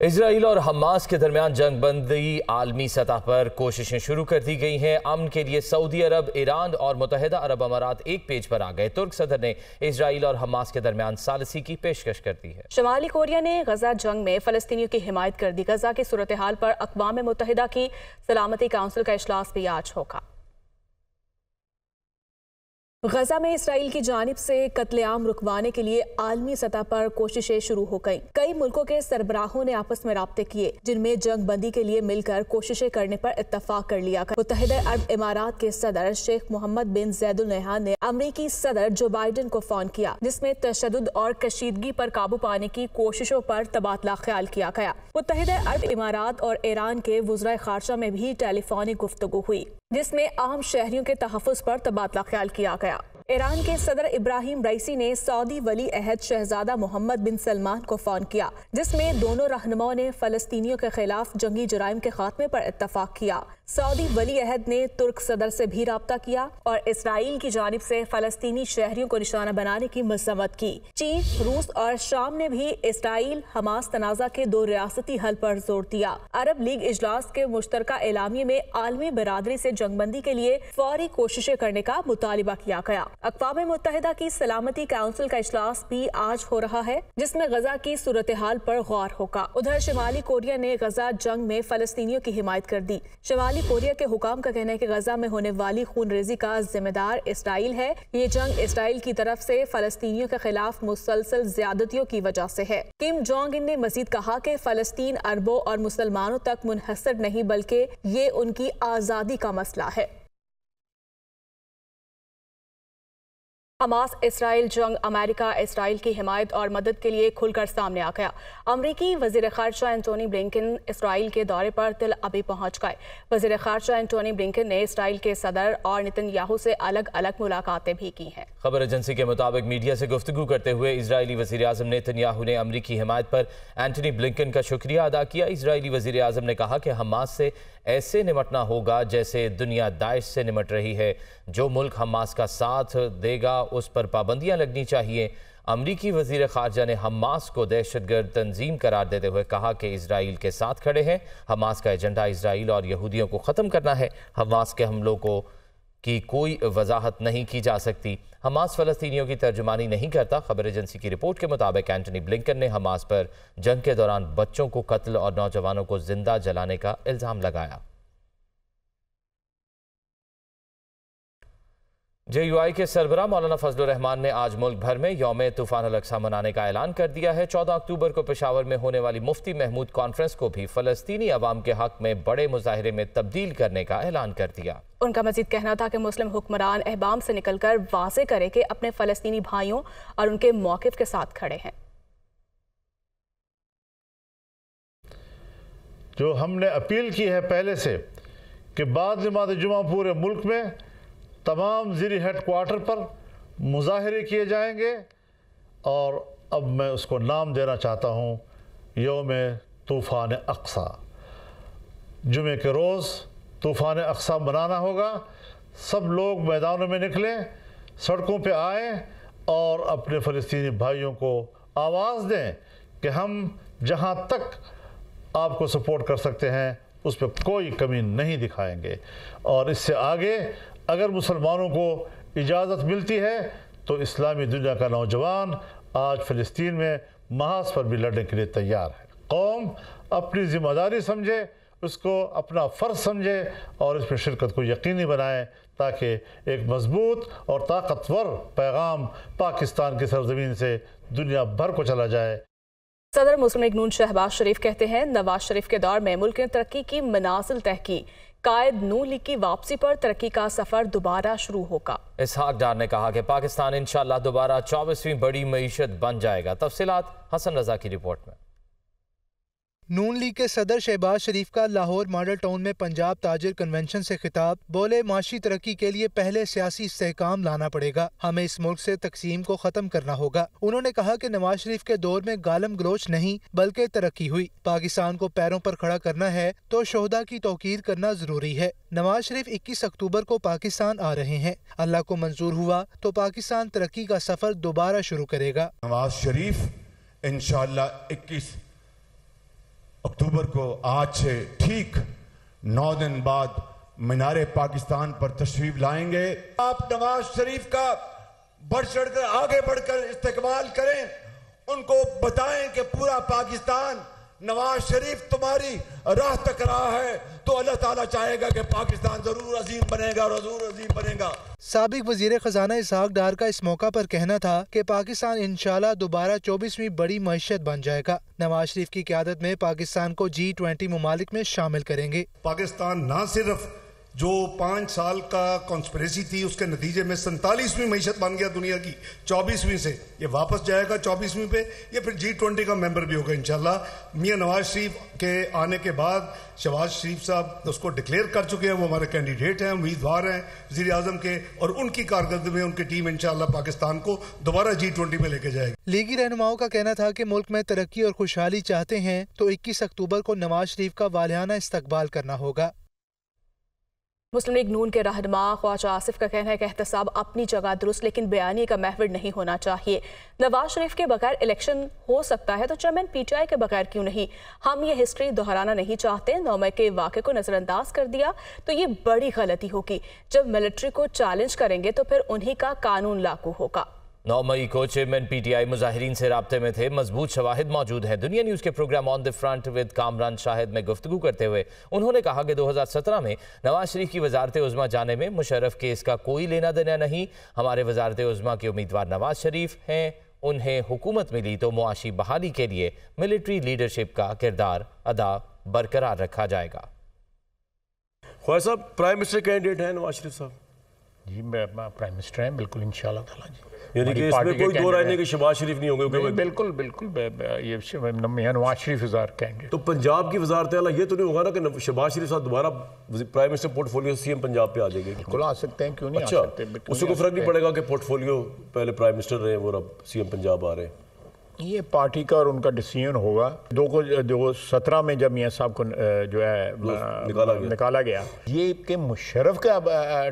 Israel और Hamas के दरमियान जंग बंदी आलमी सतह पर कोशिशें शुरू कर दी गई हैं। अमन के लिए सऊदी अरब, ईरान और मुत्तहिदा अरब अमारात एक पेज पर आ गए। तुर्क सदर ने इजराइल और हमास के दरमियान सालिसी की पेशकश कर दी है। शुमाली कोरिया ने गजा जंग में फलस्तीनियों की हिमायत कर दी। गजा की सूरत हाल पर अक़वाम मुत्तहिदा की सलामती काउंसिल का इजलास भी आज होगा। गजा में इसराइल की जानिब से कत्लेआम रुकवाने के लिए आलमी सतह पर कोशिशें शुरू हो गईं। कई मुल्कों के सरबराहों ने आपस में राब्ते किए, जिनमें जंग बंदी के लिए मिलकर कोशिशें करने पर इत्तफाक कर लिया गया। मुत्तहिदा अरब इमारात के सदर शेख मोहम्मद बिन ज़ैदुल नहयान ने अमरीकी सदर जो बाइडन को फोन किया, जिसमें तशद्दुद और कशीदगी पर काबू पाने की कोशिशों पर तबादला ख्याल किया गया। मुत्तहिदा अरब इमारात और ईरान के वज़राए ख़ारजा में भी टेलीफोनिक गुफ्तगू हुई, जिसमें आम शहरियों के तहफ़्फ़ुज़ पर तबादला ख्याल किया गया। ईरान के सदर इब्राहिम रईसी ने सऊदी वली अहद शहजादा मोहम्मद बिन सलमान को फोन किया, जिसमें दोनों रहनुमाओं ने फलस्तीनियों के खिलाफ जंगी जुराइम के खात्मे पर इत्तफाक किया। सऊदी वली अहद ने तुर्क सदर से भी राब्ता किया और इसराइल की जानिब से फलस्तीनी शहरियों को निशाना बनाने की मज़म्मत की। चीन, रूस और शाम ने भी इसराइल हमास तनाज़ा के दो रियासती हल पर जोर दिया। अरब लीग इजलास के मुश्तरका एलामिये में आलमी बरादरी से जंगबंदी के लिए फौरी कोशिशें करने का मुतालिबा किया गया। अक़वाम मुत्तहिदा की सलामती काउंसिल का इजलास भी आज हो रहा है, जिसमें गजा की सूरत हाल पर गौर होगा। उधर शुमाली कोरिया ने गजा जंग में फलस्तीनियों की हिमायत कर दी। शुमाली कोरिया के हुकाम का कहना है कि गजा में होने वाली खून रेजी का जिम्मेदार इसराइल है। ये जंग इसराइल की तरफ से फलस्तीनियों के खिलाफ मुसलसल ज्यादतियों की वजह से है। किम जोंग इन ने मजीद कहा कि फलस्तीन अरबों और मुसलमानों तक मुनहसर नहीं, बल्कि ये उनकी आज़ादी का मसला है। हमास इसराइल जंग अमेरिका इसराइल की हिमायत और मदद के लिए खुलकर सामने आ गया। अमरीकी वज़ीर ख़ारजा एंटोनी ब्लिंकन इसराइल के दौरे पर तिल अबीब पहुंच गए। वज़ीर ख़ारजा एंटोनी ब्लिंकन ने इसराइल के सदर और नेतन्याहू से अलग अलग मुलाकातें भी की हैं। खबर एजेंसी के मुताबिक मीडिया से गुफ्तगू करते हुए इजरायली वज़ीर आज़म नेतन्याहू ने अमरीकी हिमायत पर एंटोनी ब्लिंकन का शुक्रिया अदा किया। इजरायली वज़ीर आज़म ने कहा कि हमास से ऐसे निमटना होगा जैसे दुनिया दाइश से निमट रही है। जो मुल्क हमास का साथ देगा उस पर पाबंदियां लगनी चाहिए। अमरीकी वज़ीर ख़ारजा ने हमास को दहशतगर्द तंजीम करार देते हुए कहा कि इजराइल के साथ खड़े हैं। हमास का एजेंडा इजराइल और यहूदियों को ख़त्म करना है। हमास के हमलों को की कोई वजाहत नहीं की जा सकती। हमास फ़लस्तीनियों की तर्जुमानी नहीं करता। खबर एजेंसी की रिपोर्ट के मुताबिक एंटोनी ब्लिंकन ने हमास पर जंग के दौरान बच्चों को कत्ल और नौजवानों को जिंदा जलाने का इल्ज़ाम लगाया। JUI के सरबराह मौलाना फजलुर रहमान ने आज मुल्क भर में यौम तूफ़ान अल-अक़सा मनाने का ऐलान कर दिया है। 14 अक्टूबर को पेशावर में होने वाली मुफ्ती महमूद कॉन्फ्रेंस को भी फ़लस्तीनी अवाम के हक़ में बड़े मुजाहिरे में तब्दील करने का ऐलान कर दिया। उनका मजीद कहना था कि मुस्लिम हुक्मरान अहबाम से निकलकर वाज़े करे कि अपने फ़लस्तीनी भाइयों और उनके मौक़िफ़ के साथ खड़े हैं। जो हमने अपील की है पहले से कि बाद नमाज़ जुमा पूरे मुल्क में तमाम ज़िली हेडक्वार्टर पर मुज़ाहरे किए जाएंगे, और अब मैं उसको नाम देना चाहता हूँ यौम तूफ़ान अक़सा। जुमे के रोज़ तूफ़ान अक़सा मनाना होगा। सब लोग मैदानों में निकलें, सड़कों पे आएँ और अपने फ़लस्तीनी भाइयों को आवाज़ दें कि हम जहाँ तक आपको सपोर्ट कर सकते हैं उस पर कोई कमी नहीं दिखाएंगे। और इससे आगे अगर मुसलमानों को इजाज़त मिलती है तो इस्लामी दुनिया का नौजवान आज फ़लस्तीन में महाज पर भी लड़ने के लिए तैयार है। कौम अपनी ज़िम्मेदारी समझे, उसको अपना फ़र्ज़ समझे और इसमें शिरकत को यकीनी बनाए, ताकि एक मजबूत और ताकतवर पैगाम पाकिस्तान की सरज़मीन से दुनिया भर को चला जाए। सदर मुस्लिम लीग नून शहबाज शरीफ कहते हैं, नवाज शरीफ के दौर में मुल्क ने तरक्की की मनाजिल तय की। कायद नून लीग की वापसी पर तरक्की का सफर दोबारा शुरू होगा। इसहाक डार ने कहा कि पाकिस्तान इंशाअल्लाह दोबारा 24वीं बड़ी मईशत बन जाएगा। तफसीलात हसन रजा की रिपोर्ट में। नून लीग के सदर शहबाज शरीफ का लाहौर मॉडल टाउन में पंजाब ताजिर कन्वेंशन से खिताब। बोले, माशी तरक्की के लिए पहले सियासी इस्तेहकाम लाना पड़ेगा, हमें इस मुल्क से तकसीम को खत्म करना होगा। उन्होंने कहा कि नवाज शरीफ के दौर में गालम गलोच नहीं बल्कि तरक्की हुई। पाकिस्तान को पैरों पर खड़ा करना है तो शोहदा की तौकीर करना जरूरी है। नवाज शरीफ 21 अक्टूबर को पाकिस्तान आ रहे हैं। अल्लाह को मंजूर हुआ तो पाकिस्तान तरक्की का सफर दोबारा शुरू करेगा। नवाज शरीफ इंशाअल्लाह 21 अक्टूबर को आज से ठीक 9 दिन बाद मीनारे पाकिस्तान पर तशरीफ लाएंगे। आप नवाज शरीफ का बढ़ चढ़कर आगे बढ़कर इस्तेकबाल करें, उनको बताएं कि पूरा पाकिस्तान नवाज शरीफ तुम्हारी राह तक रहा है, तो अल्लाह ताला चाहेगा कि पाकिस्तान जरूर अजीम बनेगा और जरूर अजीम बनेगा। साबिक वजीर खजाना इसहाक डार का इस मौका पर कहना था कि पाकिस्तान इंशाल्लाह दोबारा 24वीं बड़ी मईशत बन जाएगा। नवाज शरीफ की क़यादत में पाकिस्तान को G20 ममालिक में शामिल करेंगे। पाकिस्तान न सिर्फ जो 5 साल का कॉन्स्पिरेसी थी उसके नतीजे में 47वीं मईशत बन गया दुनिया की 24वीं से, ये वापस जाएगा 24वीं पे, ये फिर G20 का मेंबर भी होगा इंशाल्लाह। मियां नवाज शरीफ के आने के बाद शहबाज शरीफ साहब उसको डिक्लेयर कर चुके हैं, वो हमारे कैंडिडेट हैं, उम्मीदवार हैं वज़ीर आज़म के, और उनकी कारकर्दगी में उनकी टीम इंशाल्लाह पाकिस्तान को दोबारा G20 में लेके जाएगी। लीगी रहनुमाओं का कहना था कि मुल्क में तरक्की और खुशहाली चाहते हैं तो 21 अक्टूबर को नवाज शरीफ का वालियाना इस्तकबाल करना होगा। मुस्लिम लीग नून के रहनुमा ख्वाजा आसिफ का कहना है कि एहतसाब अपनी जगह दुरुस्त, लेकिन बयानी का महवर नहीं होना चाहिए। नवाज शरीफ के बगैर इलेक्शन हो सकता है तो चेयरमैन PTI के बगैर क्यों नहीं? हम ये हिस्ट्री दोहराना नहीं चाहते। 9 मई के वाक़े को नज़रअंदाज कर दिया तो ये बड़ी गलती होगी। जब मिलिट्री को चैलेंज करेंगे तो फिर उन्हीं का कानून लागू होगा। 9 मई को चेयरमैन PTI मुजाहिरीन से राब्ते में थे। मजबूत शवाहिद मौजूद हैं। दुनिया न्यूज़ के programme on the front with Kamran Shahid में गुफ्तगू करते हुए उन्होंने कहा कि 2017 में नवाज शरीफ की वजारत उज़्मा जाने में मुशर्रफ केस का कोई लेना देना नहीं। हमारे वजारत उज़्मा के उम्मीदवार नवाज शरीफ हैं, उन्हें हुकूमत मिली तो मुआशी बहाली के लिए मिलिट्री लीडरशिप का किरदार अदा बरकरार रखा जाएगा। Khwaja Sahab prime minister candidate हैं नवाज शरीफ साहब? जी मैं प्राइम मिनिस्टर हैं, बिल्कुल इंशाल्लाह ताला जी। यानी कि इसमें कोई दो राय नहीं कि शहबाज शरीफ नहीं होंगे? बिल्कुल बिल्कुल, ये नवाज शरीफ वज़ार कैंडिडेट। तो पंजाब की वजारत आला ये तो नहीं होगा ना कि शहबाज शरीफ साहब दोबारा prime minister portfolio CM Punjab पे आ जाएंगे? बिल्कुल आ सकते हैं, क्यों नहीं अच्छा, आ सकते। उससे कोई फर्क नहीं पड़ेगा कि पोर्टफोलियो पहले प्राइम मिनिस्टर रहे वो अब CM पंजाब आ रहे हैं? ये पार्टी का और उनका डिसीजन होगा। 2017 में जब मियां साहब को जो है निकाला गया, ये कि मुशर्रफ का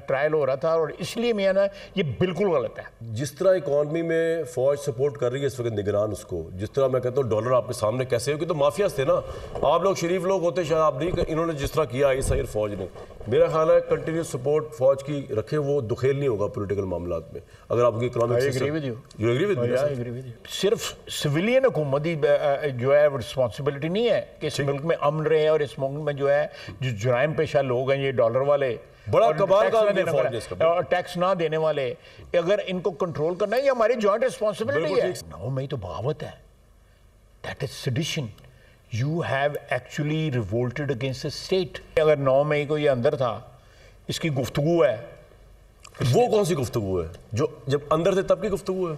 ट्रायल हो रहा था और इसलिए मियां ना ये बिल्कुल गलत है। जिस तरह इकॉनमी में फौज सपोर्ट कर रही है इस वक्त निगरान उसको, जिस तरह मैं कहता हूँ डॉलर आपके सामने कैसे हो कि तो माफियाज थे ना, आप लोग शरीफ लोग होते शायद आप नहीं, इन्होंने जिस तरह किया ISIS फौज ने, मेरा ख्याल है कंटिन्यूस सपोर्ट फौज की रखे, वो दुखेल नहीं होगा पॉलिटिकल मामलात में। अगर आपकी इकोनॉमिक सिर्फ सिविलियन हुकूमत ही जो है रिस्पॉन्सिबिलिटी नहीं है कि इस मुल्क में अमन रहे और इस मुल्क में जो है जो जुराइम पेशा लोग हैं, ये डॉलर वाले बड़ा कबाल का टैक्स ना देने वाले, अगर इनको कंट्रोल करना है ये हमारी जॉइंट रिस्पॉन्सिबिलिटी है। 9 मई तो बगावत है, that is sedition. You have actually revolted against the state. अगर 9 मई को ये अंदर था, इसकी गुफ्तगू है, वो कौन सी गुफ्तगू है? जो जब अंदर थे तब की गुफ्तगू है,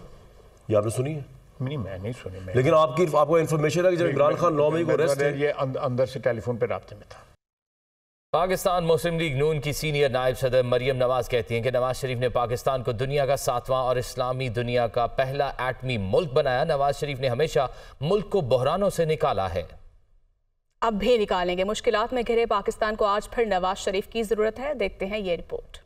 ये आपने सुनी है? नहीं, मैं नहीं सुनी। लेकिन आपको इन्फॉर्मेशन है कि जब इमरान खान 9 मई को अरेस्ट है, ये अंदर से टेलीफोन पे राब्ते में था। पाकिस्तान मुस्लिम लीग नून की सीनियर नायब सदर मरियम नवाज कहती हैं कि नवाज शरीफ ने पाकिस्तान को दुनिया का 7वां और इस्लामी दुनिया का पहला एटमी मुल्क बनाया। नवाज शरीफ ने हमेशा मुल्क को बहरानों से निकाला है, अब भी निकालेंगे। मुश्किलात में घिरे पाकिस्तान को आज फिर नवाज शरीफ की जरूरत है। देखते हैं ये रिपोर्ट।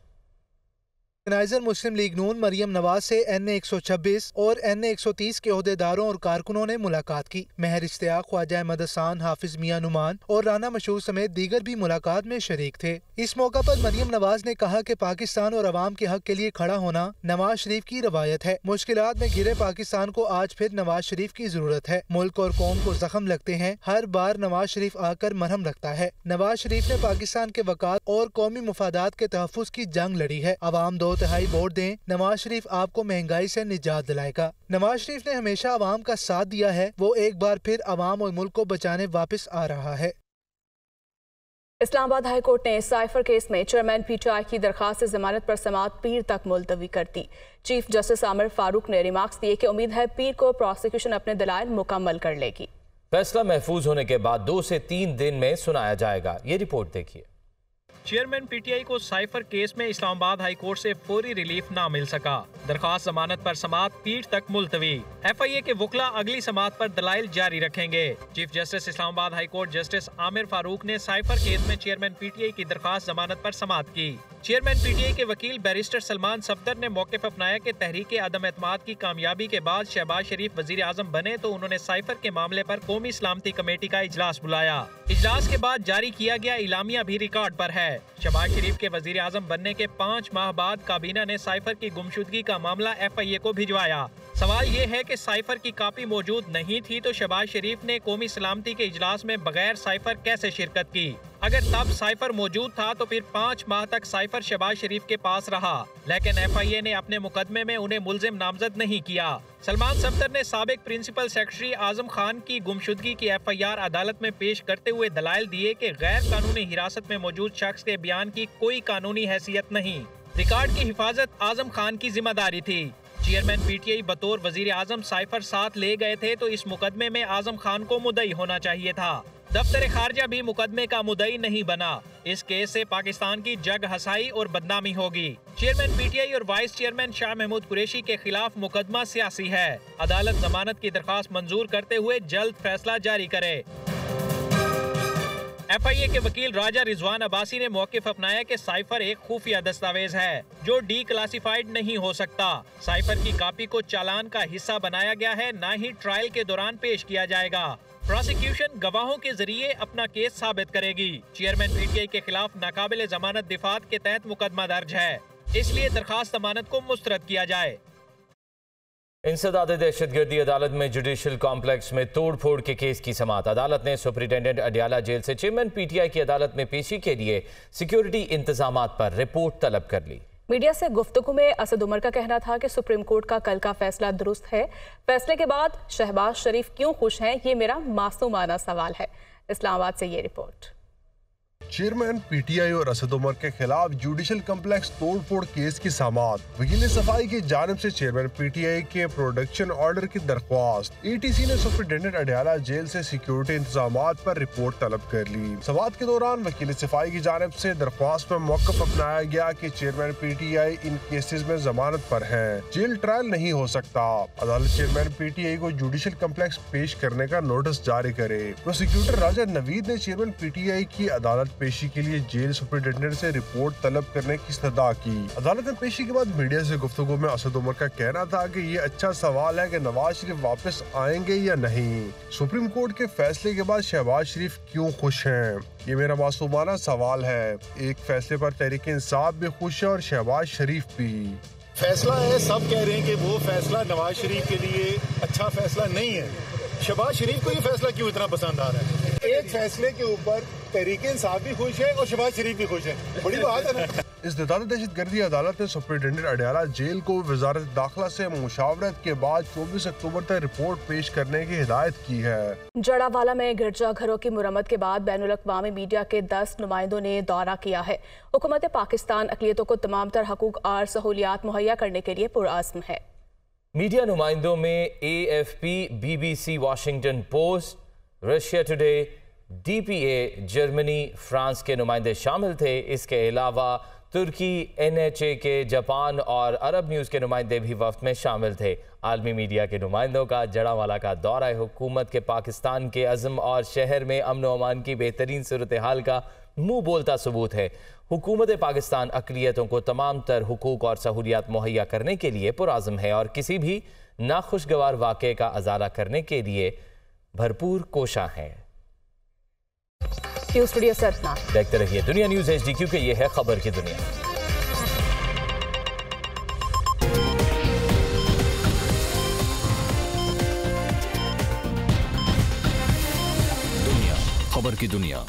ऑर्गेनाइजर मुस्लिम लीग नून मरियम नवाज से NA 126 और NA 130 के ओहदेदारों और कारकुनों ने मुलाकात की। महर इश्तियाक, ख्वाजा अहमद हसन, हाफिज मियां नुमान और राना मशहूर समेत दीगर भी मुलाकात में शरीक थे। इस मौका पर मरियम नवाज ने कहा कि पाकिस्तान और अवाम के हक के लिए खड़ा होना नवाज शरीफ की रवायत है। मुश्किलात में घिरे पाकिस्तान को आज फिर नवाज शरीफ की जरूरत है। मुल्क और कौम को जख्म लगते हैं, हर बार नवाज शरीफ आकर मरहम रखता है। नवाज शरीफ ने पाकिस्तान के वक़ार और कौमी मुफादात के तहफ़्फ़ुज़ की जंग लड़ी है। अवाम 2/3 वोट दें, नवाज शरीफ आपको महंगाई से निजात दिलाएगा। नवाज शरीफ ने हमेशा अवाम का साथ दिया है, वो एक बार फिर अवाम और मुल्क को बचाने वापस आ रहा है। इस्लामाबाद हाई कोर्ट ने साइफर केस में चेयरमैन PTI की दरखास्त जमानत पर समाअत पीर तक मुलतवी कर दी। चीफ जस्टिस आमिर फारूक ने रिमार्क्स दिए कि उम्मीद है पीर को प्रोसिक्यूशन अपने दलाइल मुकम्मल कर लेगी। फैसला महफूज होने के बाद 2 से 3 दिन में सुनाया जाएगा। ये रिपोर्ट देखिए। चेयरमैन PTI को साइफर केस में इस्लामाबाद हाई कोर्ट से फौरी रिलीफ ना मिल सका। दरखास्त जमानत पर समाअत पीर तक मुलतवी। FIA के वकला अगली समाअत पर दलाइल जारी रखेंगे। Chief justice Islamabad high court justice Aamir Farooq ने साइफर केस में चेयरमैन PTI की दरखास्त जमानत पर समाअत की। चेयरमैन पीटीआई के वकील बैरिस्टर सलमान सफदर ने मौक़िफ़ अपनाया कि तहरीक अदम एतमाद की कामयाबी के बाद शहबाज शरीफ वजीर आज़म बने तो उन्होंने साइफर के मामले पर कौमी सलामती कमेटी का इजलास बुलाया। इजलास के बाद जारी किया गया इलामिया भी रिकॉर्ड पर है। शहबाज शरीफ के वजीर आज़म बनने के 5 माह बाद काबीना ने साइफर की गुमशुदगी का मामला FIA को भिजवाया। सवाल ये है कि साइफर की कापी मौजूद नहीं थी तो शहबाज शरीफ ने कौमी सलामती के इजलास में बगैर साइफर कैसे शिरकत की? अगर तब साइफर मौजूद था तो फिर 5 माह तक साइफर शहबाज शरीफ के पास रहा, लेकिन FIA ने अपने मुकदमे में उन्हें मुल्जिम नामजद नहीं किया। सलमान सफदर ने साबिक प्रिंसिपल सेक्रेटरी आजम खान की गुमशुदगी की FIR अदालत में पेश करते हुए दलाइल दिए कि गैर कानूनी हिरासत में मौजूद शख्स के बयान की कोई कानूनी हैसियत नहीं। रिकॉर्ड की हिफाजत आजम खान की जिम्मेदारी थी। चेयरमैन पीटीआई बतौर वजीर आजम साइफर साथ ले गए थे तो इस मुकदमे में आजम खान को मुद्दई होना चाहिए था। दफ्तर खारजा भी मुकदमे का मुद्दई नहीं बना। इस केस से पाकिस्तान की जग हसाई और बदनामी होगी। चेयरमैन पीटीआई और वाइस चेयरमैन शाह महमूद कुरैशी के खिलाफ मुकदमा सियासी है। अदालत जमानत की दरख्वास्त मंजूर करते हुए जल्द फैसला जारी करे। FIA के वकील राजा रिजवान अब्बासी ने मौक़िफ़ अपनाया कि साइफर एक खुफिया दस्तावेज है जो डी क्लासिफाइड नहीं हो सकता। साइफर की कापी को चालान का हिस्सा बनाया गया है, न ही ट्रायल के दौरान पेश किया जाएगा। प्रोसिक्यूशन गवाहों के जरिए अपना केस साबित करेगी। चेयरमैन पीटीआई के खिलाफ नाकाबिल जमानत दिफात के तहत मुकदमा दर्ज है, इसलिए दरखास्त जमानत को मुस्तरद किया जाए। इंसदाद दहशतगर्दी अदालत में जुडिशल कॉम्प्लेक्स में तोड़फोड़ के केस की समाअत। अदालत ने सुप्रिंटेंडेंट अडियाला जेल से चेयरमैन पीटीआई की अदालत में पेशी के लिए सिक्योरिटी इंतजामात पर रिपोर्ट तलब कर ली। मीडिया से गुफ्तगू में असद उमर का कहना था कि सुप्रीम कोर्ट का कल का फैसला दुरुस्त है। फैसले के बाद शहबाज शरीफ क्यों खुश हैं, ये मेरा मासूमाना सवाल है। इस्लामाबाद से ये रिपोर्ट। चेयरमैन पीटीआई और असद उमर के खिलाफ जुडिशल कम्प्लेक्स तोड़फोड़ केस की समाअत। वकील सफाई की जानिब से चेयरमैन पीटीआई के प्रोडक्शन ऑर्डर की दरख्वास्त। ETC ने सुप्रिंटेंडेंट अडियाला जेल से सिक्योरिटी इंतजामात पर रिपोर्ट तलब कर ली। समाअत के दौरान वकील सफाई की जानिब से दरख्वास्त में मौक़िफ़ अपनाया गया कि चेयरमैन पीटीआई इन केसेस में जमानत पर है, जेल ट्रायल नहीं हो सकता। अदालत चेयरमैन पीटीआई को जुडिशल कम्प्लेक्स पेश करने का नोटिस जारी करे। प्रोसिक्यूटर राजा नवीद ने चेयरमैन पीटीआई की अदालत पेशी के लिए जेल सुपरिटेंडेंट से रिपोर्ट तलब करने की इस्तदा की। अदालत में पेशी के बाद मीडिया से गुफ्तगू में असद उमर का कहना था कि ये अच्छा सवाल है कि नवाज शरीफ वापस आएंगे या नहीं। सुप्रीम कोर्ट के फैसले के बाद शहबाज शरीफ क्यों खुश हैं, ये मेरा मासूमाना सवाल है। एक फैसले पर तहरीक इंसाफ भी खुश है और शहबाज शरीफ भी। फैसला है, सब कह रहे हैं कि वो फैसला नवाज शरीफ के लिए अच्छा फैसला नहीं है। शहबाज शरीफ को ये फैसला क्यों इतना पसंद आ रहा है? एक फैसले के ऊपर तहरीक इंसाफ भी खुश है और शहबाज शरीफ भी खुश है, बड़ी बात है ना। इंसदाद दहशतगर्दी अदालत ने सुप्रिंटेंडेंट अडियाला जेल को वजारत दाखिला से मुशावरत के बाद 24 अक्टूबर तक रिपोर्ट पेश करने की हिदायत की है। जड़ावाला में गिरजाघरों की मुरम्मत के बाद बैनुल अक़वामी मीडिया के 10 नुमाइंदों ने दौरा किया है। हुकूमत पाकिस्तान अक़लियतों को तमाम तर हकूक़ और सहूलियात मुहैया करने के लिए पुरअज़्म है। मीडिया नुमाइंदों में AFP, BBC, Washington post, Russia today, DPA, Germany, France के नुमाइंदे शामिल थे। इसके अलावा तुर्की, NHA के, जापान और अरब न्यूज़ के नुमाइंदे भी वफ्द में शामिल थे। आलमी मीडिया के नुमाइंदों का जड़ावाला का दौरा हुकूमत के पाकिस्तान के अज़्म और शहर में अमन व अमान की बेहतरीन सूरत हाल का मुँह बोलता सबूत है। हुकूमत पाकिस्तान अक़लियतों को तमाम तर हुकूक और सहूलियात मुहैया करने के लिए पुरअज़्म है और किसी भी नाखुशगवार वाक़े का अजाला करने के लिए भरपूर कोशां है। स्टूडियो से देखते रहिए दुनिया न्यूज़ HD, क्योंकि ये है खबर की दुनिया। खबर की दुनिया।